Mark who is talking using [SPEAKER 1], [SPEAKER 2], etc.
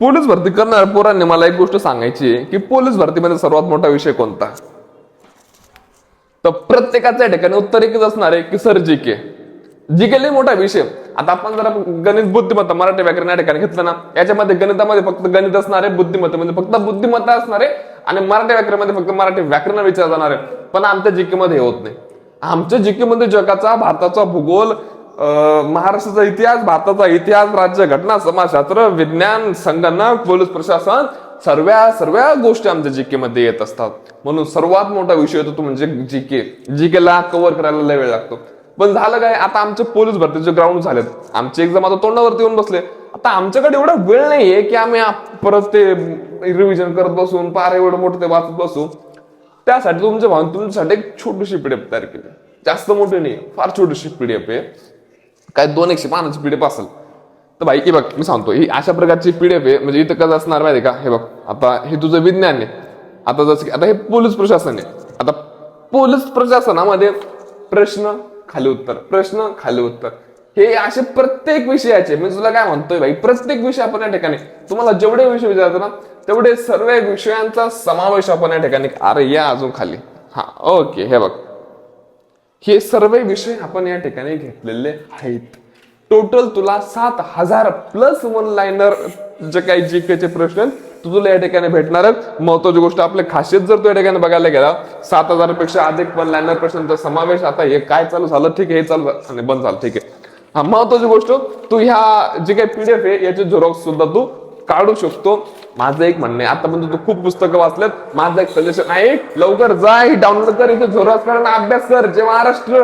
[SPEAKER 1] Police भरती करणाऱ्या पोरांनी मला एक गोष्ट सांगायची आहे की पोलीस भरतीमध्ये सर्वात मोठा विषय कोणता. तर प्रत्येकाच्या ठिकाणी उत्तर एकच असणार आहे की सर जीके. जीके लय मोठा विषय. आता आपण जरा गणित बुद्धिमत्ता मराठी व्याकरण या ठिकाणी घेतलं ना, याच्यामध्ये गणितामध्ये फक्त गणित असणार आहे, बुद्धिमत्तेमध्ये फक्त बुद्धिमत्ता असणार आहे आणि मराठी व्याकरणामध्ये फक्त मराठी व्याकरण विचार जाणार आहे. पण आमच्या जीके मध्ये हे होत नाही. आमच्या जीके मध्ये जगाचा, भारताचा भूगोल, महाराष्ट्राचा इतिहास, भारताचा इतिहास, राज्य घटना, समाजशास्त्र, विज्ञान, संगणक, पोलीस प्रशासन, सर्व गोष्टी आमच्या जीके मध्ये येत असतात. म्हणून सर्वात मोठा विषय येतो तो म्हणजे जीके. जीकेला कव्हर करायला लय वेळ लागतो. पण झालं काय, आता आमचे पोलीस भरतीचे ग्राउंड झालेत, आमचे एक्झाम आता तोंडावरती येऊन बसले. आता आमच्याकडे एवढा वेळ नाहीये की आम्ही परत ते रिव्हिजन करत बसून पार एवढं मोठं ते वाचत बसू. त्यासाठी तुमच्यासाठी एक छोटीशी पीडीएफ तयार केली. जास्त मोठी नाही, फार छोटीशी पीडीएफ आहे. काय 200 पानाची पीडीएफ असेल. तर भाई हे बघ, मी सांगतो, ही अशा प्रकारची पीडीएफ आहे. म्हणजे इथं कसं असणार माहिती का, हे बघ, आता हे तुझं विज्ञान आहे, आता जसं की आता हे पोलीस प्रशासन आहे. आता पोलीस प्रशासनामध्ये प्रश्न खाली उत्तर, प्रश्न खाली उत्तर, हे असे प्रत्येक विषयाचे. मी तुला काय म्हणतोय भाई, प्रत्येक विषय आपण या ठिकाणी तुम्हाला जेवढे विषय विचारतो ना तेवढे सर्व विषयांचा समावेश आपण या ठिकाणी. अरे या अजून खाली, हा ओके, हे बघ, हे सर्व विषय आपण या ठिकाणी घेतलेले आहेत. टोटल तुला 7000 प्लस वन लाइनर जे काही जीकेचे प्रश्न तुला या ठिकाणी भेटणार आहेत. महत्वाची गोष्ट, आपली खासियत जर तू या ठिकाणी बघायला गेला, 7000 पेक्षा अधिक वन लाइनर प्रश्नांचा समावेश. आता हे काय चालू झालं, ठीक आहे, हे चालू आणि बंद झालं, ठीक आहे. हा महत्वाची गोष्ट, तू ह्या जे काही पीडीएफ आहे याचे झेरॉक्स सुद्धा तू काढू शकतो. माझं एक म्हणणं आहे, आतापर्यंत तू खूप पुस्तकं वाचलेत, माझं एक सजेशन आहे, लवकर जा, डाउनलोड कर, इथे झेरॉक्स कर आणि अभ्यास कर. जय महाराष्ट्र.